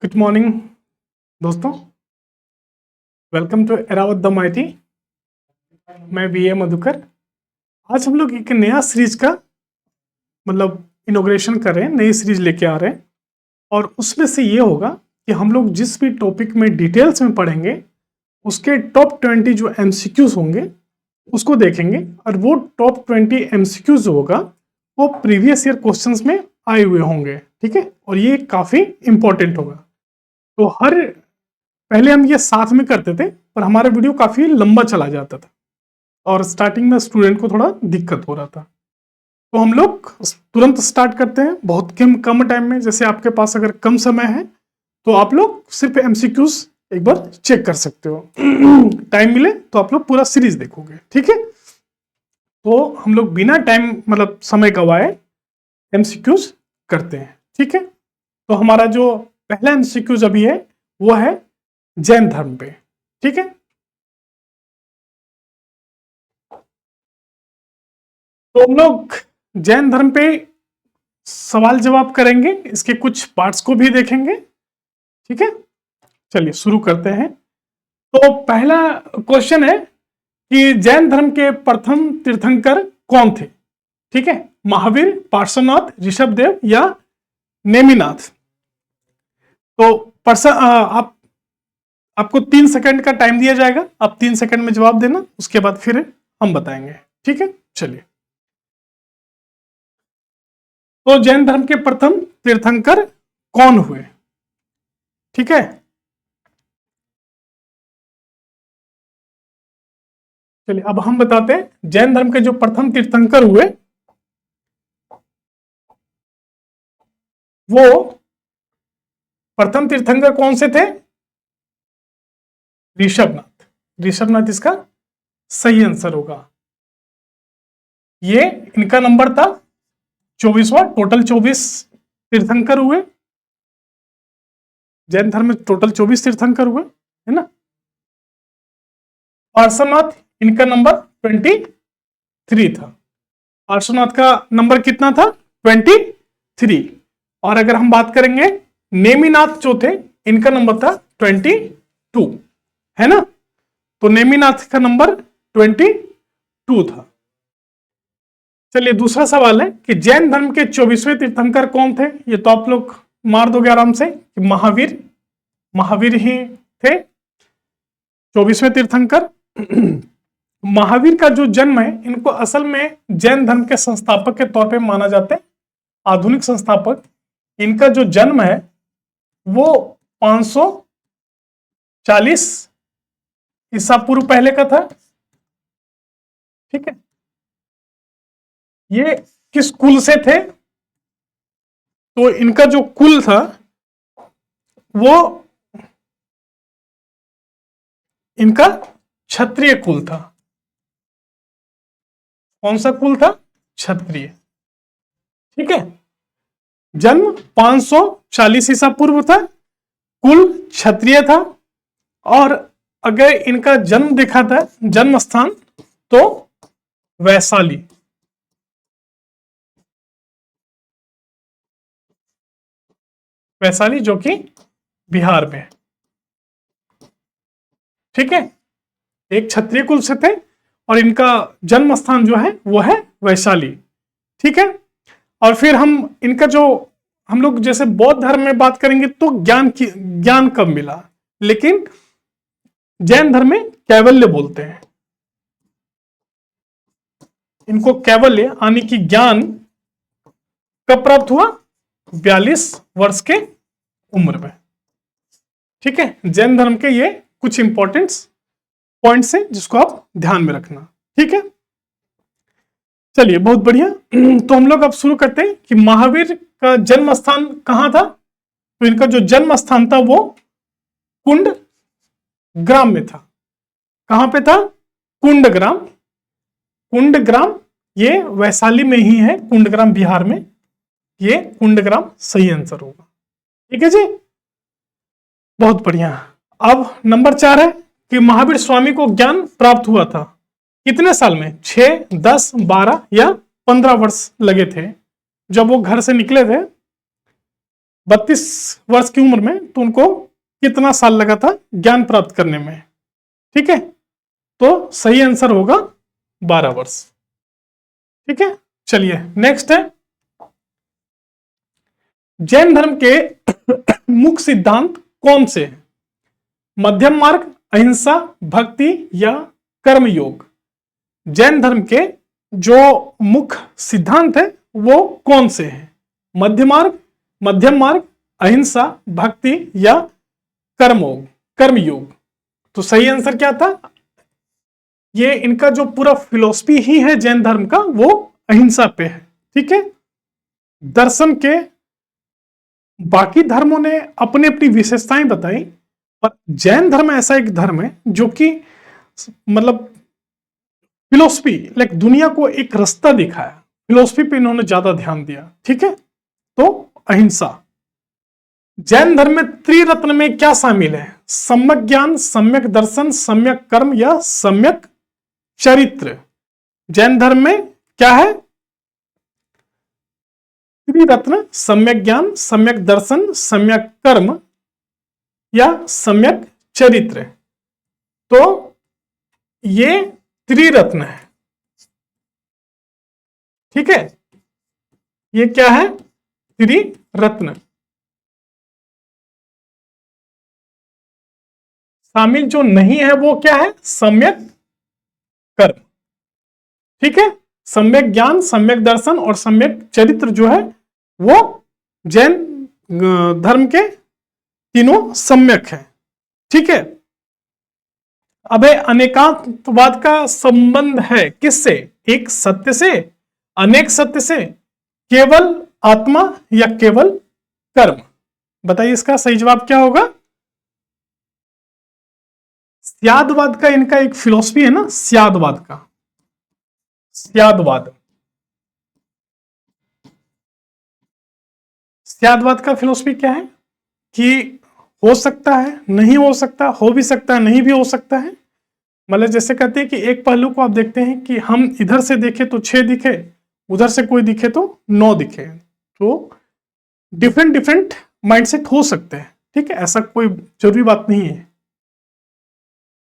Good morning दोस्तों, welcome to Airavat the mighty. मैं B A Madhukar. आज हम लोग एक नया सीरीज का मतलब इनोग्रेशन कर रहे हैं, नई सीरीज लेके आ रहे हैं। और उसमें से ये होगा कि हम लोग जिस भी टॉपिक में डिटेल्स में पढ़ेंगे उसके टॉप 20 जो एमसीक्यूज होंगे उसको देखेंगे। और वो टॉप 20 एमसीक्यूज जो होगा वो प्रीवियस ईयर क्वेश्चंस में आए हुए होंगे, ठीक है। और ये काफ़ी इंपॉर्टेंट होगा। तो हर पहले हम ये साथ में करते थे पर हमारा वीडियो काफ़ी लंबा चला जाता था और स्टार्टिंग में स्टूडेंट को थोड़ा दिक्कत हो रहा था। तो हम लोग तुरंत स्टार्ट करते हैं बहुत कम टाइम में। जैसे आपके पास अगर कम समय है तो आप लोग सिर्फ एमसीक्यूज एक बार चेक कर सकते हो। टाइम मिले तो आप लोग पूरा सीरीज देखोगे, ठीक है। तो हम लोग बिना टाइम मतलब समय गवाए एमसीक्यूज करते हैं, ठीक है। तो हमारा जो पहला एमसीक्यूज अभी है वो है जैन धर्म पे, ठीक है। तो हम लोग जैन धर्म पे सवाल जवाब करेंगे, इसके कुछ पार्ट्स को भी देखेंगे, ठीक है। चलिए शुरू करते हैं। तो पहला क्वेश्चन है कि जैन धर्म के प्रथम तीर्थंकर कौन थे, ठीक है। महावीर, पार्श्वनाथ, ऋषभदेव या नेमिनाथ। तो आप आपको 3 सेकंड का टाइम दिया जाएगा, आप 3 सेकंड में जवाब देना, उसके बाद फिर हम बताएंगे, ठीक है। चलिए, तो जैन धर्म के प्रथम तीर्थंकर कौन हुए, ठीक है। चलिए अब हम बताते हैं जैन धर्म के जो प्रथम तीर्थंकर हुए वो प्रथम तीर्थंकर कौन से थे? ऋषभनाथ। ऋषभनाथ इसका सही आंसर होगा। ये इनका नंबर था 24वां। टोटल 24 तीर्थंकर हुए जैन धर्म में, टोटल 24 तीर्थंकर हुए, है ना। पार्श्वनाथ इनका नंबर 23 था। पार्श्वनाथ का नंबर कितना था? 23। और अगर हम बात करेंगे नेमिनाथ जो थे, इनका नंबर था 22, है ना। तो नेमिनाथ का नंबर 22 था। चलिए दूसरा सवाल है कि जैन धर्म के 24वें तीर्थंकर कौन थे। ये तो आप लोग मार दोगे आराम से कि महावीर। महावीर ही थे 24वें तीर्थंकर। महावीर का जो जन्म है, इनको असल में जैन धर्म के संस्थापक के तौर पे माना जाता है, आधुनिक संस्थापक। इनका जो जन्म है वो 540 ईसा पूर्व पहले का था, ठीक है। ये किस कुल से थे? तो इनका जो कुल था वो इनका क्षत्रिय कुल था। कौन सा कुल था? क्षत्रिय, ठीक है। जन्म 540 ईसा पूर्व था, कुल क्षत्रिय था। और अगर इनका जन्म देखा था, जन्म स्थान, तो वैशाली। वैशाली जो कि बिहार में, ठीक है। एक क्षत्रिय कुल से थे और इनका जन्म स्थान जो है वो है वैशाली, ठीक है। और फिर हम इनका जो हम लोग जैसे बौद्ध धर्म में बात करेंगे तो ज्ञान कब मिला, लेकिन जैन धर्म में कैवल्य बोलते हैं इनको। कैवल्य यानी कि ज्ञान कब प्राप्त हुआ? 42 वर्ष के उम्र में, ठीक है। जैन धर्म के ये कुछ इंपॉर्टेंट पॉइंट्स हैं जिसको आप ध्यान में रखना, ठीक है। चलिए बहुत बढ़िया। तो हम लोग अब शुरू करते हैं कि महावीर का जन्म स्थान कहां था। तो इनका जो जन्म स्थान था वो कुंड ग्राम में था। कहां पे था? कुंड ग्राम। कुंड ग्राम ये वैशाली में ही है, कुंड ग्राम बिहार में। ये कुंड ग्राम सही आंसर होगा, ठीक है जी। बहुत बढ़िया। अब नंबर 4 है कि महावीर स्वामी को ज्ञान प्राप्त हुआ था कितने साल में? 6, 10, 12 या 15 वर्ष लगे थे जब वो घर से निकले थे। 32 वर्ष की उम्र में, तो उनको कितना साल लगा था ज्ञान प्राप्त करने में? ठीक है, तो सही आंसर होगा 12 वर्ष। ठीक है, चलिए नेक्स्ट है, जैन धर्म के मुख्य सिद्धांत कौन से हैं? मध्यम मार्ग, अहिंसा, भक्ति या कर्म योग? जैन धर्म के जो मुख्य सिद्धांत है वो कौन से हैं? मध्यम मार्ग, अहिंसा, भक्ति या कर्म योग? तो सही आंसर क्या था? ये इनका जो पूरा फिलॉसफी ही है जैन धर्म का, वो अहिंसा पे है। ठीक है, दर्शन के बाकी धर्मों ने अपनी अपनी विशेषताएं बताई, पर जैन धर्म ऐसा एक धर्म है जो कि मतलब फिलोसफी, लाइक दुनिया को एक रास्ता दिखाया, फिलोसफी पे इन्होंने ज्यादा ध्यान दिया। ठीक है, तो अहिंसा। जैन धर्म में त्रिरत्न में क्या शामिल है? सम्यक ज्ञान, सम्यक दर्शन, सम्यक कर्म या सम्यक चरित्र? जैन धर्म में क्या है? त्रिरत्न, सम्यक ज्ञान, सम्यक दर्शन, सम्यक कर्म या सम्यक चरित्र। तो ये त्रिरत्न है। ठीक है, ये क्या है? त्रिरत्न। शामिल जो नहीं है वो क्या है? सम्यक कर्म। ठीक है, सम्यक ज्ञान, सम्यक दर्शन और सम्यक चरित्र जो है वो जैन धर्म के तीनों सम्यक है। ठीक है, अब अनेकांतवाद का संबंध है किससे? एक सत्य से, अनेक सत्य से, केवल आत्मा या केवल कर्म? बताइए इसका सही जवाब क्या होगा? स्यादवाद का इनका एक फिलॉसफी है ना, स्यादवाद का। स्यादवाद का फिलॉसफी क्या है कि हो सकता है, नहीं हो सकता, हो भी सकता है, नहीं भी हो सकता है। मतलब जैसे कहते हैं कि एक पहलू को आप देखते हैं कि हम इधर से देखे तो 6 दिखे, उधर से कोई दिखे तो 9 दिखे, तो डिफरेंट माइंडसेट हो सकते हैं। ठीक है, ऐसा कोई जरूरी बात नहीं है।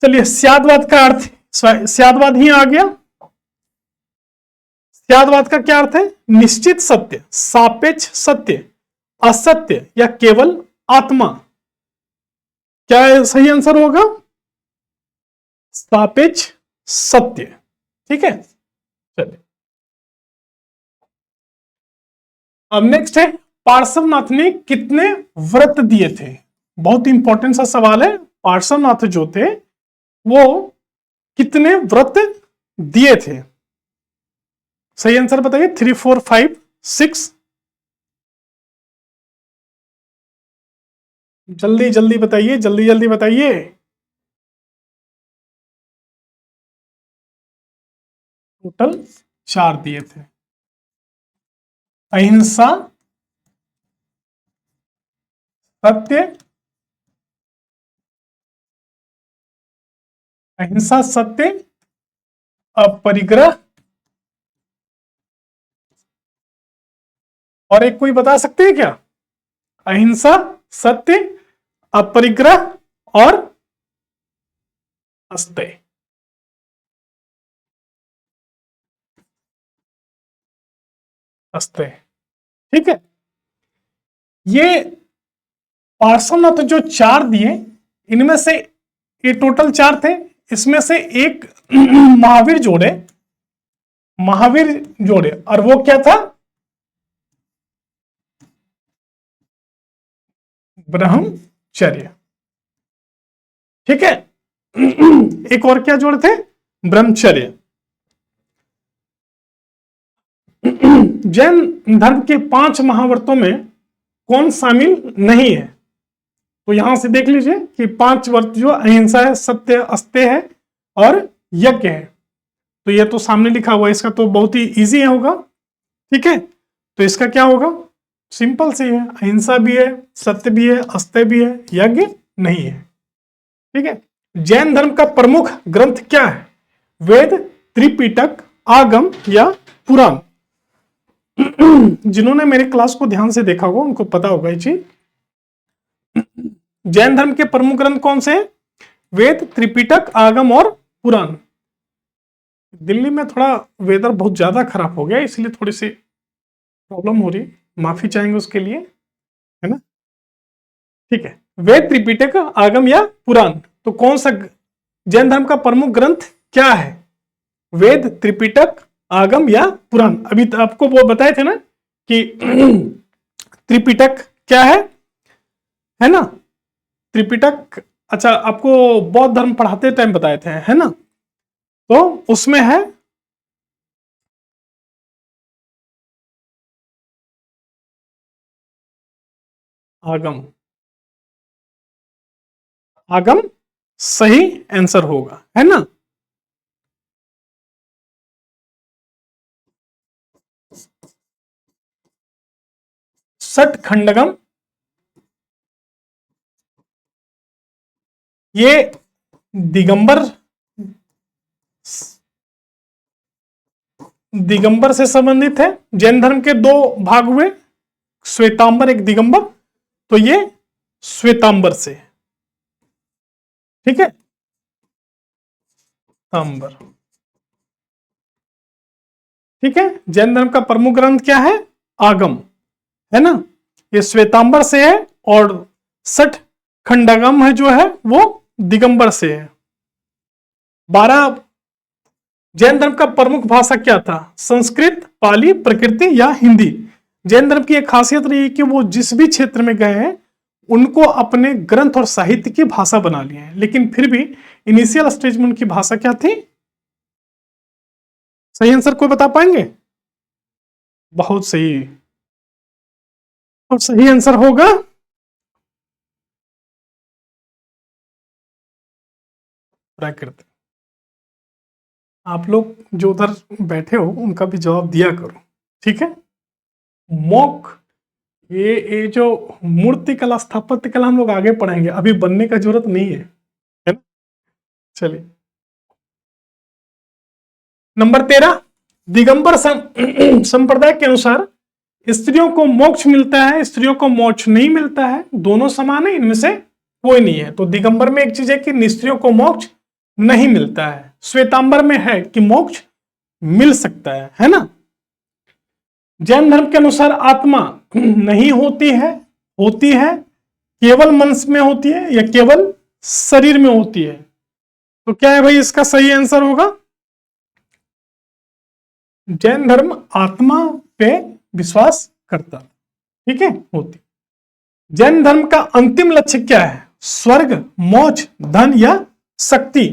चलिए, स्यादवाद का अर्थ, स्यादवाद ही आ गया। स्यादवाद का क्या अर्थ है? निश्चित सत्य, सापेक्ष सत्य, असत्य या केवल आत्मा? क्या सही आंसर होगा? सापेक्ष सत्य। ठीक है, चलिए अब नेक्स्ट है, पार्श्वनाथ ने कितने व्रत दिए थे? बहुत इंपॉर्टेंट सा सवाल है। पार्श्वनाथ जो थे वो कितने व्रत दिए थे? सही आंसर बताइए। 3, 4, 5, 6? जल्दी जल्दी बताइए, जल्दी जल्दी बताइए। टोटल 4 दिए थे। अहिंसा, सत्य, अहिंसा, सत्य, अपरिग्रह, और एक कोई बता सकते हैं क्या? अहिंसा, सत्य, अपरिग्रह और अस्तेय। अस्तेय। ठीक है, ये पार्श्वनाथ जो 4 दिए, इनमें से ये टोटल 4 थे, इसमें से एक महावीर जोड़े, और वो क्या था? ब्रह्मचर्य। ठीक है, एक और क्या जोड़े थे? ब्रह्मचर्य। जैन धर्म के 5 महाव्रतों में कौन शामिल नहीं है? तो यहां से देख लीजिए कि 5 व्रत जो अहिंसा है, सत्य, अस्तेय है और यज्ञ है। तो ये तो सामने लिखा हुआ है, इसका तो बहुत ही इजी होगा। ठीक है, तो इसका क्या होगा? सिंपल सी है, अहिंसा भी है, सत्य भी है, अस्तेय भी है, यज्ञ नहीं है। ठीक है, जैन धर्म का प्रमुख ग्रंथ क्या है? वेद, त्रिपिटक, आगम या पुराण? जिन्होंने मेरे क्लास को ध्यान से देखा होगा उनको पता होगा ये चीज। जैन धर्म के प्रमुख ग्रंथ कौन से हैं? वेद, त्रिपिटक, आगम और पुराण। दिल्ली में थोड़ा वेदर बहुत ज्यादा खराब हो गया, इसलिए थोड़ी सी प्रॉब्लम हो रही, माफी चाहेंगे उसके लिए, है ना। ठीक है, वेद, त्रिपिटक, आगम या पुराण, तो कौन सा जैन धर्म का प्रमुख ग्रंथ क्या है? वेद, त्रिपिटक, आगम या पुराण। अभी तो आपको वो बताए थे ना कि त्रिपिटक क्या है ना, त्रिपिटक। अच्छा, आपको बौद्ध धर्म पढ़ाते टाइम बताए थे, है ना, तो उसमें है आगम। आगम सही आंसर होगा, है ना। सठ खंडगम, ये दिगंबर दिगंबर से संबंधित है। जैन धर्म के दो भाग हुए, श्वेतांबर एक दिगंबर, तो ये श्वेतांबर से, ठीक है, तांबर, ठीक है। जैन धर्म का प्रमुख ग्रंथ क्या है? आगम, है ना, ये श्वेतांबर से है, और सठ खंडगम है जो है वो दिगंबर से है। 12 जैन धर्म का प्रमुख भाषा क्या था? संस्कृत, पाली, प्रकृति या हिंदी। जैन धर्म की एक खासियत रही है कि वो जिस भी क्षेत्र में गए हैं उनको अपने ग्रंथ और साहित्य की भाषा बना लिए हैं, लेकिन फिर भी इनिशियल स्टेज में उनकी भाषा क्या थी? सही आंसर कोई बता पाएंगे? बहुत सही, और सही आंसर होगा प्राकृत। आप लोग जो उधर बैठे हो उनका भी जवाब दिया करो, ठीक है। मॉक, ये जो मूर्ति कला, स्थापत्य कला हम लोग आगे पढ़ेंगे, अभी बनने का जरूरत नहीं है ना। चलिए, नंबर 13, दिगंबर संप्रदाय के अनुसार स्त्रियों को मोक्ष मिलता है, स्त्रियों को मोक्ष नहीं मिलता है, दोनों समान है, इनमें से कोई नहीं है। तो दिगंबर में एक चीज है कि स्त्रियों को मोक्ष नहीं मिलता है, श्वेतांबर में है कि मोक्ष मिल सकता है ना। जैन धर्म के अनुसार आत्मा नहीं होती है, केवल मन में होती है या केवल शरीर में होती है? तो क्या है भाई इसका सही आंसर होगा? जैन धर्म आत्मा पे विश्वास करता, ठीक है, होती। जैन धर्म का अंतिम लक्ष्य क्या है? स्वर्ग, मोक्ष, धन या शक्ति?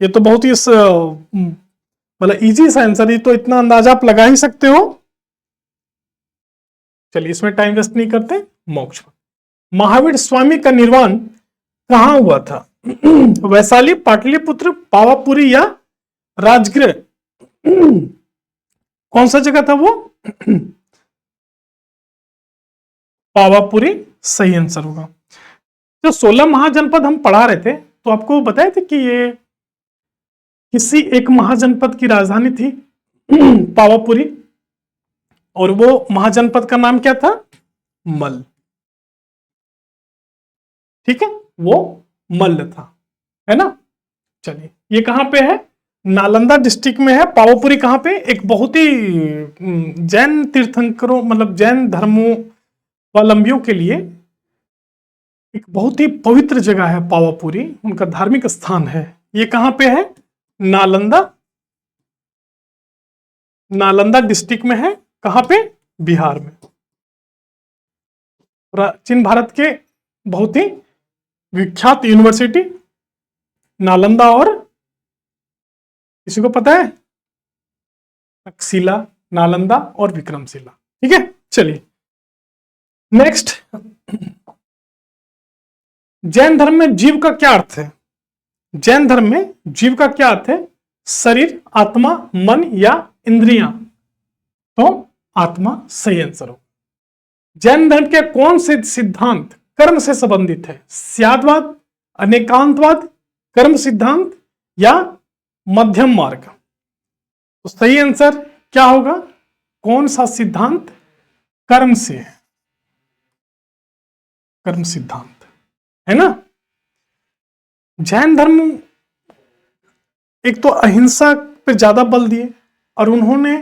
ये तो बहुत ही मतलब इजी सा आंसर, ये तो इतना अंदाजा आप लगा ही सकते हो। चलिए, इसमें टाइम वेस्ट नहीं करते, मोक्ष। महावीर स्वामी का निर्वाण कहां हुआ था? वैशाली, पाटलिपुत्र, पावापुरी या राजगृह? कौन सा जगह था वो? पावापुरी सही आंसर होगा। जो 16 महाजनपद हम पढ़ा रहे थे, तो आपको बताए थे कि ये किसी एक महाजनपद की राजधानी थी पावापुरी, और वो महाजनपद का नाम क्या था? मल, ठीक है, वो मल्ल था, है ना। चलिए, ये कहां पे है? नालंदा डिस्ट्रिक्ट में है। पावापुरी कहां पे? एक बहुत ही जैन तीर्थंकरों, मतलब जैन धर्मावलंबियों के लिए एक बहुत ही पवित्र जगह है पावापुरी, उनका धार्मिक स्थान है। ये कहां पे है? नालंदा डिस्ट्रिक्ट में है। कहां पे? बिहार में। प्राचीन भारत के बहुत ही विख्यात यूनिवर्सिटी नालंदा, और किसी को पता है? तक्षशिला, नालंदा और विक्रमशिला, ठीक है। चलिए नेक्स्ट, जैन धर्म में जीव का क्या अर्थ है? जैन धर्म में जीव का क्या अर्थ है? शरीर, आत्मा, मन या इंद्रियां? तो आत्मा सही आंसर हो। जैन धर्म के कौन से सिद्धांत कर्म से संबंधित है? स्यादवाद, अनेकांतवाद, कर्म सिद्धांत या मध्यम मार्ग? तो सही आंसर क्या होगा? कौन सा सिद्धांत? कर्म से है, कर्म सिद्धांत, है ना। जैन धर्म एक तो अहिंसा पे ज्यादा बल दिए, और उन्होंने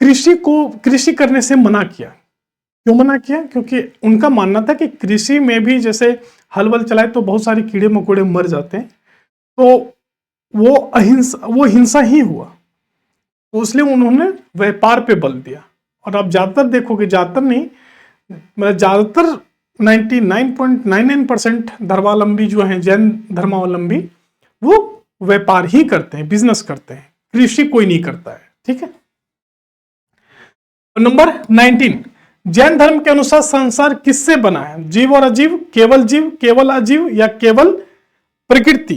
कृषि करने से मना किया। क्यों मना किया? क्योंकि उनका मानना था कि कृषि में भी जैसे हल वल चलाए तो बहुत सारे कीड़े मकोड़े मर जाते हैं, तो वो हिंसा ही हुआ, तो इसलिए उन्होंने व्यापार पे बल दिया। और आप ज्यादातर देखोगे, ज्यादातर नहीं मतलब ज्यादातर 99.99% धर्मावलंबी जो हैं, जैन धर्मावलंबी, वो व्यापार ही करते हैं, बिजनेस करते हैं, कृषि कोई नहीं करता है, ठीक है। नंबर 19, जैन धर्म के अनुसार संसार किससे बना है? जीव और अजीव, केवल अजीव, या केवल प्रकृति?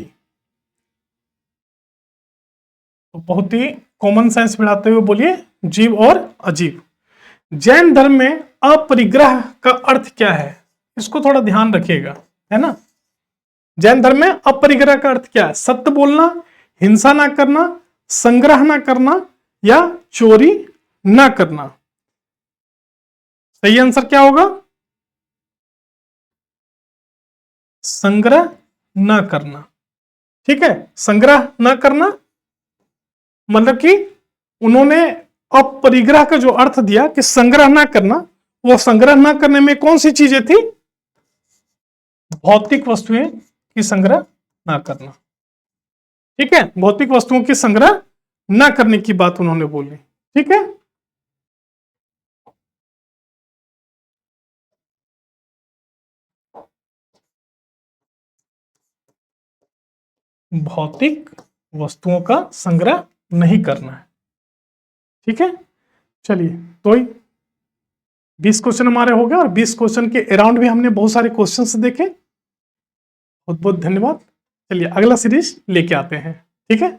तो बहुत ही कॉमन सेंस बढ़ाते हुए बोलिए, जीव और अजीव। जैन धर्म में अपरिग्रह का अर्थ क्या है? इसको थोड़ा ध्यान रखिएगा, है ना। जैन धर्म में अपरिग्रह का अर्थ क्या है? सत्य बोलना, हिंसा ना करना, संग्रह ना करना, या चोरी ना करना। सही आंसर क्या होगा? संग्रह ना करना, ठीक है। संग्रह ना करना मतलब कि उन्होंने अपरिग्रह का जो अर्थ दिया कि संग्रह ना करना, वो संग्रह ना करने में कौन सी चीजें थी? भौतिक वस्तुएं की संग्रह ना करना, ठीक है। भौतिक वस्तुओं की संग्रह ना करने की बात उन्होंने बोली, ठीक है। भौतिक वस्तुओं का संग्रह नहीं करना है, ठीक है। चलिए, तो 20 क्वेश्चन हमारे हो गए, और 20 क्वेश्चन के अराउंड भी हमने बहुत सारे क्वेश्चंस देखे। बहुत बहुत धन्यवाद। चलिए अगला सीरीज लेके आते हैं, ठीक है।